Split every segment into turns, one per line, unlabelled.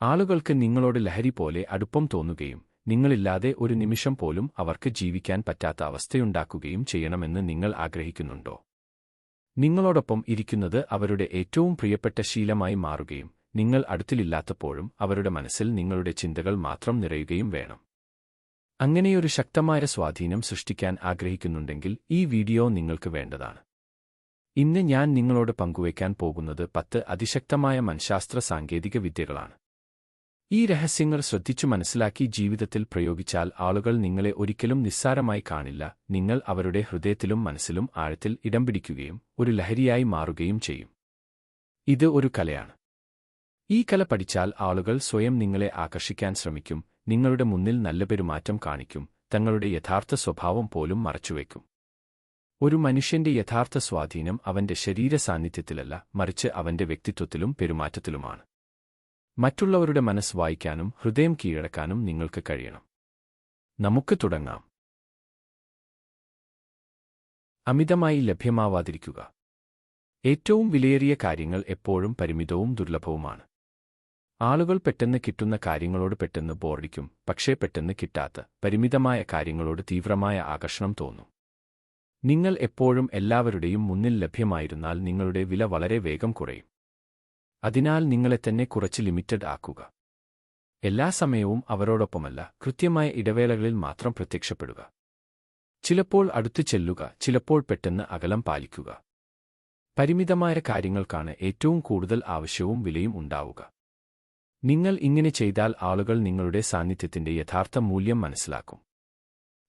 ആളുകൾക്ക് നിങ്ങളോട് ലഹരി പോലെ അടുപ്പം തോന്നുകയും നിങ്ങളില്ലാതെ ഒരു നിമിഷം പോലും അവർക്ക് ജീവിക്കാൻ പറ്റാത്ത അവസ്ഥയുണ്ടാക്കുകയും ചെയ്യണമെന്ന് നിങ്ങൾ ആഗ്രഹിക്കുന്നുണ്ടോ? നിങ്ങളോടൊപ്പം ഇരിക്കുന്നത് അവരുടെ ഏറ്റവും പ്രിയപ്പെട്ട ശീലമായി മാറുകയും നിങ്ങൾ അടുത്തിലില്ലാത്തപ്പോഴും അവരുടെ മനസ്സിൽ നിങ്ങളുടെ ചിന്തകൾ മാത്രം നിറയുകയും വേണം. അങ്ങനെയൊരു ശക്തമായ സ്വാധീനം സൃഷ്ടിക്കാൻ ആഗ്രഹിക്കുന്നുണ്ടെങ്കിൽ ഈ വീഡിയോ നിങ്ങൾക്ക് വേണ്ടതാണ്. ഇന്ന് ഞാൻ നിങ്ങളോട് പങ്കുവയ്ക്കാൻ പോകുന്നത് 10 അതിശക്തമായ മനഃശാസ്ത്ര സാങ്കേതിക വിദ്യകളാണ്. ഈ രഹസ്യങ്ങൾ ശ്രദ്ധിച്ചു മനസ്സിലാക്കി ജീവിതത്തിൽ പ്രയോഗിച്ചാൽ ആളുകൾ നിങ്ങളെ ഒരിക്കലും നിസ്സാരമായി കാണില്ല. നിങ്ങൾ അവരുടെ ഹൃദയത്തിലും മനസ്സിലും ആഴത്തിൽ ഇടം പിടിക്കുകയും ഒരു ലഹരിയായി മാറുകയും ചെയ്യും. ഇത് ഒരു കലയാണ്. ഈ കല പഠിച്ചാൽ ആളുകൾ സ്വയം നിങ്ങളെ ആകർഷിക്കാൻ ശ്രമിക്കും, നിങ്ങളുടെ മുന്നിൽ നല്ല പെരുമാറ്റം കാണിക്കും, തങ്ങളുടെ യഥാർത്ഥ സ്വഭാവം പോലും മറച്ചുവെക്കും. ഒരു മനുഷ്യന്റെ യഥാർത്ഥ സ്വാധീനം അവന്റെ ശരീര സാന്നിധ്യത്തിലല്ല, മറിച്ച് അവന്റെ വ്യക്തിത്വത്തിലും പെരുമാറ്റത്തിലുമാണ്. മറ്റുള്ളവരുടെ മനസ്സ് വായിക്കാനും ഹൃദയം കീഴടക്കാനും നിങ്ങൾക്ക് കഴിയണം. നമുക്ക് തുടങ്ങാം. അമിതമായി ലഭ്യമാവാതിരിക്കുക. ഏറ്റവും വിലയേറിയ കാര്യങ്ങൾ എപ്പോഴും പരിമിതവും ദുർലഭവുമാണ്. ആളുകൾ പെട്ടെന്ന് കിട്ടുന്ന കാര്യങ്ങളോട് പെട്ടെന്ന് ബോറടിക്കും, പക്ഷേ പെട്ടെന്ന് കിട്ടാത്ത പരിമിതമായ കാര്യങ്ങളോട് തീവ്രമായ ആകർഷണം തോന്നും. നിങ്ങൾ എപ്പോഴും എല്ലാവരുടെയും മുന്നിൽ ലഭ്യമായിരുന്നാൽ നിങ്ങളുടെ വില വളരെ വേഗം കുറയും. അതിനാൽ നിങ്ങളെ തന്നെ കുറച്ച് ലിമിറ്റഡ് ആക്കുക. എല്ലാ സമയവും അവരോടൊപ്പമല്ല, കൃത്യമായ ഇടവേളകളിൽ മാത്രം പ്രത്യക്ഷപ്പെടുക. ചിലപ്പോൾ അടുത്തു ചെല്ലുക, ചിലപ്പോൾ പെട്ടെന്ന് അകലം പാലിക്കുക. പരിമിതമായ കാര്യങ്ങൾക്കാണ് ഏറ്റവും കൂടുതൽ ആവശ്യവും വിലയും ഉണ്ടാവുക. നിങ്ങൾ ഇങ്ങനെ ചെയ്താൽ ആളുകൾ നിങ്ങളുടെ സാന്നിധ്യത്തിന്റെ യഥാർത്ഥ മൂല്യം മനസ്സിലാക്കും.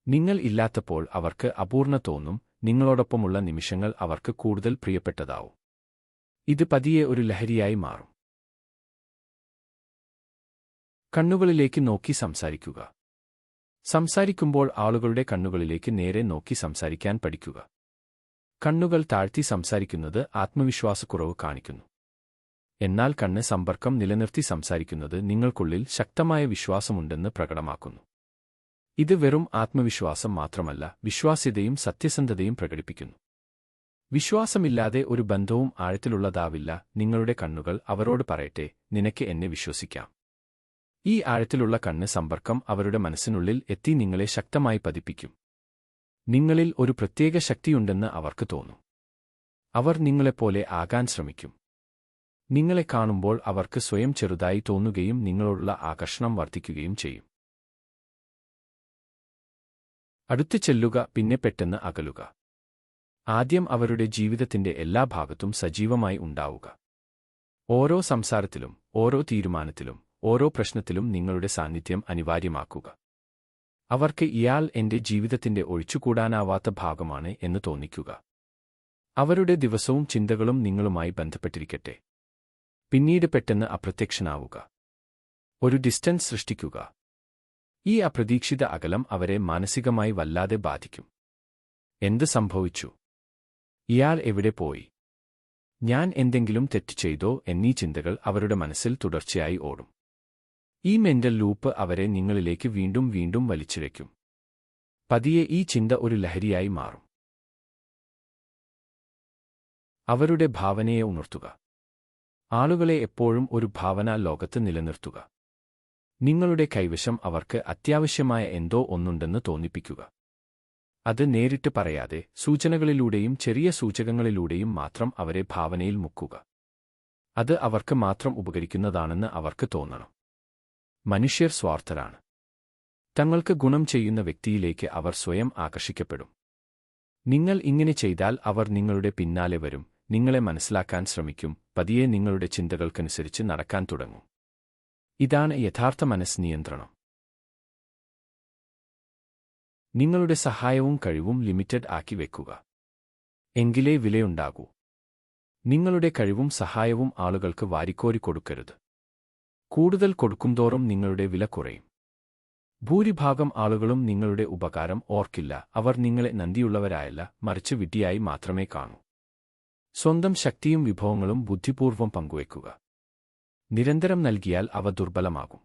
നിങ്ങൾ ഇല്ലാത്തപ്പോൾ അവർക്ക് അപൂർണ്ണ തോന്നും, നിങ്ങളോടൊപ്പമുള്ള നിമിഷങ്ങൾ അവർക്ക് കൂടുതൽ പ്രിയപ്പെട്ടതാവും. ഇത് പതിയെ ഒരു ലഹരിയായി മാറും. കണ്ണുകളിലേക്ക് നോക്കി സംസാരിക്കുക. സംസാരിക്കുമ്പോൾ ആളുകളുടെ കണ്ണുകളിലേക്ക് നേരെ നോക്കി സംസാരിക്കാൻ പഠിക്കുക. കണ്ണുകൾ താഴ്ത്തി സംസാരിക്കുന്നത് ആത്മവിശ്വാസക്കുറവ് കാണിക്കുന്നു. എന്നാൽ കണ്ണ് സമ്പർക്കം നിലനിർത്തി സംസാരിക്കുന്നത് നിങ്ങൾക്കുള്ളിൽ ശക്തമായ വിശ്വാസമുണ്ടെന്ന് പ്രകടമാക്കുന്നു. ഇത് വെറും ആത്മവിശ്വാസം മാത്രമല്ല, വിശ്വാസ്യതയും സത്യസന്ധതയും പ്രകടിപ്പിക്കുന്നു. വിശ്വാസമില്ലാതെ ഒരു ബന്ധവും ആഴത്തിലുള്ളതാവില്ല. നിങ്ങളുടെ കണ്ണുകൾ അവരോട് പറയട്ടെ, നിനക്ക് എന്നെ വിശ്വസിക്കാം. ഈ ആഴത്തിലുള്ള കണ്ണ് സമ്പർക്കം അവരുടെ മനസ്സിനുള്ളിൽ എത്തി നിങ്ങളെ ശക്തമായി പതിപ്പിക്കും. നിങ്ങളിൽ ഒരു പ്രത്യേക ശക്തിയുണ്ടെന്ന് അവർക്ക് തോന്നും. അവർ നിങ്ങളെപ്പോലെ ആകാൻ ശ്രമിക്കും. നിങ്ങളെ കാണുമ്പോൾ അവർക്ക് സ്വയം ചെറുതായി തോന്നുകയും നിങ്ങളോടുള്ള ആകർഷണം വർദ്ധിക്കുകയും ചെയ്യും. അടുത്തു ചെല്ലുക, പിന്നെ പെട്ടെന്ന് അകലുക. ആദ്യം അവരുടെ ജീവിതത്തിന്റെ എല്ലാ ഭാഗത്തും സജീവമായി ഉണ്ടാവുക. ഓരോ സംസാരത്തിലും, ഓരോ തീരുമാനത്തിലും, ഓരോ പ്രശ്നത്തിലും നിങ്ങളുടെ സാന്നിധ്യം അനിവാര്യമാക്കുക. അവർക്ക് ഇയാൾ എന്റെ ജീവിതത്തിന്റെ ഒഴിച്ചുകൂടാനാവാത്ത ഭാഗമാണ് എന്ന് തോന്നിക്കുക. അവരുടെ ദിവസവും ചിന്തകളും നിങ്ങളുമായി ബന്ധപ്പെട്ടിരിക്കട്ടെ. പിന്നീട് പെട്ടെന്ന് അപ്രത്യക്ഷനാവുക. ഒരു ഡിസ്റ്റൻസ് സൃഷ്ടിക്കുക. ഈ അപ്രതീക്ഷിത അകലം അവരെ മാനസികമായി വല്ലാതെ ബാധിക്കും. എന്ത് സംഭവിച്ചു? ഇയാൾ എവിടെ പോയി? ഞാൻ എന്തെങ്കിലും തെറ്റ് ചെയ്തോ എന്നീ ചിന്തകൾ അവരുടെ മനസ്സിൽ തുടർച്ചയായി ഓടും. ഈ മെന്റൽ ലൂപ്പ് അവരെ നിങ്ങളിലേക്ക് വീണ്ടും വീണ്ടും വലിച്ചിഴയ്ക്കും. പതിയെ ഈ ചിന്ത ഒരു ലഹരിയായി മാറും. അവരുടെ ഭാവനയെ ഉണർത്തുക. ആളുകളെ എപ്പോഴും ഒരു ഭാവനാ ലോകത്ത് നിലനിർത്തുക. നിങ്ങളുടെ കൈവശം അവർക്ക് അത്യാവശ്യമായ എന്തോ ഒന്നുണ്ടെന്ന് തോന്നിപ്പിക്കുക. അത് നേരിട്ട് പറയാതെ സൂചനകളിലൂടെയും ചെറിയ സൂചകങ്ങളിലൂടെയും മാത്രം അവരെ ഭാവനയിൽ മുക്കുക. അത് അവർക്ക് മാത്രം ഉപകരിക്കുന്നതാണെന്ന് അവർക്ക് തോന്നണം. മനുഷ്യർ സ്വാർത്ഥരാണ്. തങ്ങൾക്ക് ഗുണം ചെയ്യുന്ന വ്യക്തിയിലേക്ക് അവർ സ്വയം ആകർഷിക്കപ്പെടും. നിങ്ങൾ ഇങ്ങനെ ചെയ്താൽ അവർ നിങ്ങളുടെ പിന്നാലെ വരും, നിങ്ങളെ മനസ്സിലാക്കാൻ ശ്രമിക്കും, പതിയെ നിങ്ങളുടെ ചിന്തകൾക്കനുസരിച്ച് നടക്കാൻ തുടങ്ങും. ഇതാണ് യഥാർത്ഥ മനസ്സ് നിയന്ത്രണം. നിങ്ങളുടെ സഹായവും കഴിവും ലിമിറ്റഡ് ആക്കി വെക്കുക. എങ്കിലേ വിലയുണ്ടാകൂ. നിങ്ങളുടെ കഴിവും സഹായവും ആളുകൾക്ക് വാരിക്കോരി കൊടുക്കരുത്. കൂടുതൽ കൊടുക്കുംതോറും നിങ്ങളുടെ വില കുറയും. ഭൂരിഭാഗം ആളുകളും നിങ്ങളുടെ ഉപകാരം ഓർക്കില്ല. അവർ നിങ്ങളെ നന്ദിയുള്ളവരായല്ല, മറിച്ച് വിഡ്ഢിയായി മാത്രമേ കാണൂ. സ്വന്തം ശക്തിയും വിഭവങ്ങളും ബുദ്ധിപൂർവ്വം പങ്കുവയ്ക്കുക. നിരന്തരം നൽകിയാൽ അവ ദുർബലമാകും.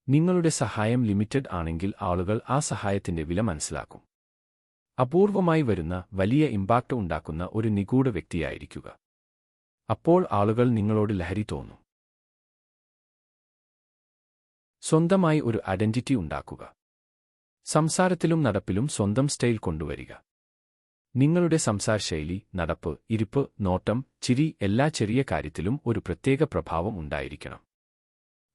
നിങ്ങളുടെ സഹായം ലിമിറ്റഡ് ആണെങ്കിൽ ആളുകൾ ആ സഹായത്തിന്റെ വില മനസ്സിലാക്കും. അപൂർവമായി വരുന്ന വലിയ ഇമ്പാക്റ്റ് ഉണ്ടാക്കുന്ന ഒരു നിഗൂഢ വ്യക്തിയായിരിക്കുക. അപ്പോൾ ആളുകൾ നിങ്ങളോട് ലഹരി തോന്നും. സ്വന്തമായി ഒരു ഐഡന്റിറ്റി ഉണ്ടാക്കുക. സംസാരത്തിലും നടപ്പിലും സ്വന്തം സ്റ്റൈൽ കൊണ്ടുവരിക. നിങ്ങളുടെ സംസാരശൈലി, നടപ്പ്, ഇരിപ്പ്, നോട്ടം, ചിരി എല്ലാ ചെറിയ കാര്യത്തിലും ഒരു പ്രത്യേക പ്രഭാവം ഉണ്ടായിരിക്കണം.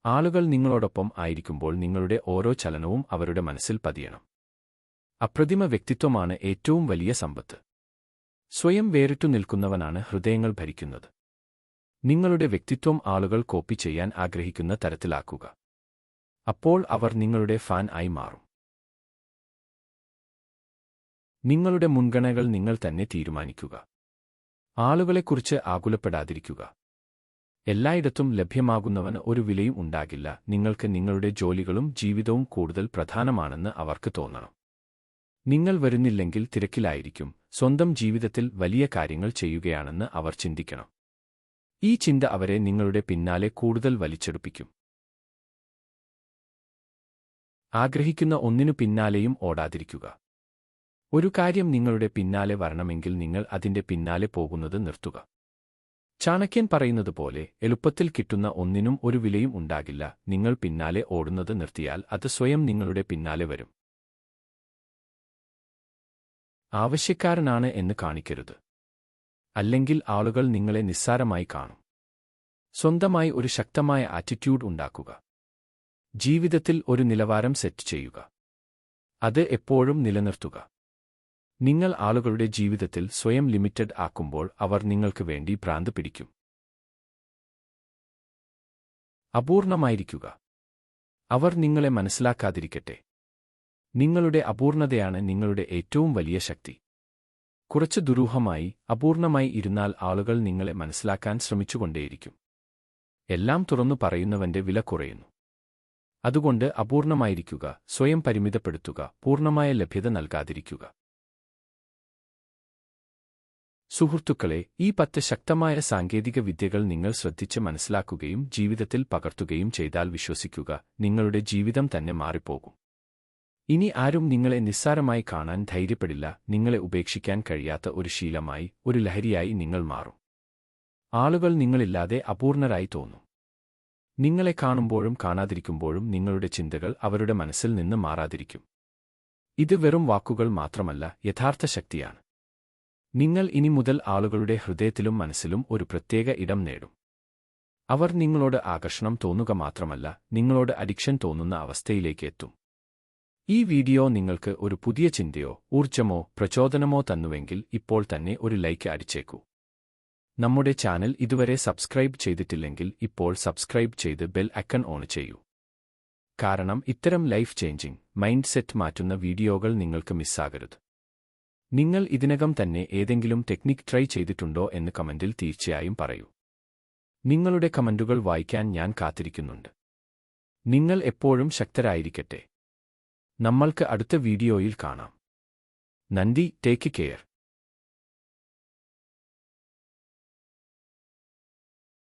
ആളുകൾ നിങ്ങളോടൊപ്പം ആയിരിക്കുമ്പോൾ നിങ്ങളുടെ ഓരോ ചലനവും അവരുടെ മനസ്സിൽ പതിയണം. അപ്രതിമ വ്യക്തിത്വമാണ് ഏറ്റവും വലിയ സമ്പത്ത്. സ്വയം വേറിട്ടു നിൽക്കുന്നവനാണ് ഹൃദയങ്ങൾ ഭരിക്കുന്നത്. നിങ്ങളുടെ വ്യക്തിത്വം ആളുകൾ കോപ്പി ചെയ്യാൻ ആഗ്രഹിക്കുന്ന തരത്തിലാക്കുക. അപ്പോൾ അവർ നിങ്ങളുടെ ഫാൻ ആയി മാറും. നിങ്ങളുടെ മുൻഗണനകൾ നിങ്ങൾ തന്നെ തീരുമാനിക്കുക. ആളുകളെക്കുറിച്ച് ആകുലപ്പെടാതിരിക്കുക. എല്ലായിടത്തും ലഭ്യമാകുന്നവന് ഒരു വിലയും ഉണ്ടാകില്ല. നിങ്ങൾക്ക് നിങ്ങളുടെ ജോലികളും ജീവിതവും കൂടുതൽ പ്രധാനമാണെന്ന് അവർക്ക് തോന്നണം. നിങ്ങൾ വരുന്നില്ലെങ്കിൽ തിരക്കിലായിരിക്കും. സ്വന്തം ജീവിതത്തിൽ വലിയ കാര്യങ്ങൾ ചെയ്യുകയാണെന്ന് അവർ ചിന്തിക്കണം. ഈ ചിന്ത അവരെ നിങ്ങളുടെ പിന്നാലെ കൂടുതൽ വലിച്ചെടുപ്പിക്കും. ആഗ്രഹിക്കുന്ന ഒന്നിനു പിന്നാലെയും ഓടാതിരിക്കുക. ഒരു കാര്യം നിങ്ങളുടെ പിന്നാലെ വരണമെങ്കിൽ നിങ്ങൾ അതിന്റെ പിന്നാലെ പോകുന്നത് നിർത്തുക. ചാണക്യൻ പറയുന്നതുപോലെ, എളുപ്പത്തിൽ കിട്ടുന്ന ഒന്നിനും ഒരു വിലയും ഉണ്ടാകില്ല. നിങ്ങൾ പിന്നാലെ ഓടുന്നത് നിർത്തിയാൽ അത് സ്വയം നിങ്ങളുടെ പിന്നാലെ വരും. ആവശ്യക്കാരനാണ് എന്ന് കാണിക്കരുത്. അല്ലെങ്കിൽ ആളുകൾ നിങ്ങളെ നിസ്സാരമായി കാണും. സ്വന്തമായി ഒരു ശക്തമായ ആറ്റിറ്റ്യൂഡ് ഉണ്ടാക്കുക. ജീവിതത്തിൽ ഒരു നിലവാരം സെറ്റ് ചെയ്യുക. അത് എപ്പോഴും നിലനിർത്തുക. നിങ്ങൾ ആളുകളുടെ ജീവിതത്തിൽ സ്വയം ലിമിറ്റഡ് ആക്കുമ്പോൾ അവർ നിങ്ങൾക്ക് വേണ്ടി ഭ്രാന്ത് പിടിക്കും. അപൂർണമായിരിക്കുക. അവർ നിങ്ങളെ മനസ്സിലാക്കാതിരിക്കട്ടെ. നിങ്ങളുടെ അപൂർണതയാണ് നിങ്ങളുടെ ഏറ്റവും വലിയ ശക്തി. കുറച്ച് ദുരൂഹമായി, അപൂർണമായി ഇരുന്നാൽ ആളുകൾ നിങ്ങളെ മനസ്സിലാക്കാൻ ശ്രമിച്ചുകൊണ്ടേയിരിക്കും. എല്ലാം തുറന്നു പറയുന്നവന്റെ വില കുറയുന്നു. അതുകൊണ്ട് അപൂർണമായിരിക്കുക, സ്വയം പരിമിതപ്പെടുത്തുക, പൂർണ്ണമായ ലഭ്യത നൽകാതിരിക്കുക. സുഹൃത്തുക്കളെ, ഈ 10 ശക്തമായ സാങ്കേതിക വിദ്യകൾ നിങ്ങൾ ശ്രദ്ധിച്ച് മനസ്സിലാക്കുകയും ജീവിതത്തിൽ പകർത്തുകയും ചെയ്താൽ വിശ്വസിക്കുക, നിങ്ങളുടെ ജീവിതം തന്നെ മാറിപ്പോകും. ഇനി ആരും നിങ്ങളെ നിസ്സാരമായി കാണാൻ ധൈര്യപ്പെടില്ല. നിങ്ങളെ ഉപേക്ഷിക്കാൻ കഴിയാത്ത ഒരു ശീലമായി, ഒരു ലഹരിയായി നിങ്ങൾ മാറും. ആളുകൾ നിങ്ങളില്ലാതെ അപൂർണരായി തോന്നും. നിങ്ങളെ കാണുമ്പോഴും കാണാതിരിക്കുമ്പോഴും നിങ്ങളുടെ ചിന്തകൾ അവരുടെ മനസ്സിൽ നിന്ന് മാറാതിരിക്കും. ഇത് വെറും വാക്കുകൾ മാത്രമല്ല, യഥാർത്ഥ ശക്തിയാണ്. നിങ്ങൾ ഇനി മുതൽ ആളുകളുടെ ഹൃദയത്തിലും മനസ്സിലും ഒരു പ്രത്യേക ഇടം നേടും. അവർ നിങ്ങളോട് ആകർഷണം തോന്നുക മാത്രമല്ല, നിങ്ങളോട് അഡിക്ഷൻ തോന്നുന്ന അവസ്ഥയിലേക്ക് എത്തും. ഈ വീഡിയോ നിങ്ങൾക്ക് ഒരു പുതിയ ചിന്തയോ ഊർജ്ജമോ പ്രചോദനമോ തന്നുവെങ്കിൽ ഇപ്പോൾ തന്നെ ഒരു ലൈക്ക് അടിച്ചേക്കൂ. നമ്മുടെ ചാനൽ ഇതുവരെ സബ്സ്ക്രൈബ് ചെയ്തിട്ടില്ലെങ്കിൽ ഇപ്പോൾ സബ്സ്ക്രൈബ് ചെയ്ത് ബെൽ ഐക്കൺ ഓൺ ചെയ്യൂ. കാരണം ഇത്തരം ലൈഫ് ചേഞ്ചിങ്, മൈൻഡ് സെറ്റ് മാറ്റുന്ന വീഡിയോകൾ നിങ്ങൾക്ക് മിസ്സാകരുത്. നിങ്ങൾ ഇതിനകം തന്നെ ഏതെങ്കിലും ടെക്നിക് ട്രൈ ചെയ്തിട്ടുണ്ടോ എന്ന് കമന്റിൽ തീർച്ചയായും പറയൂ. നിങ്ങളുടെ കമന്റുകൾ വായിക്കാൻ ഞാൻ കാത്തിരിക്കുന്നുണ്ട്. നിങ്ങൾ എപ്പോഴും ശക്തരായിരിക്കട്ടെ. നമ്മൾക്ക് അടുത്ത വീഡിയോയിൽ കാണാം. നന്ദി. Take care.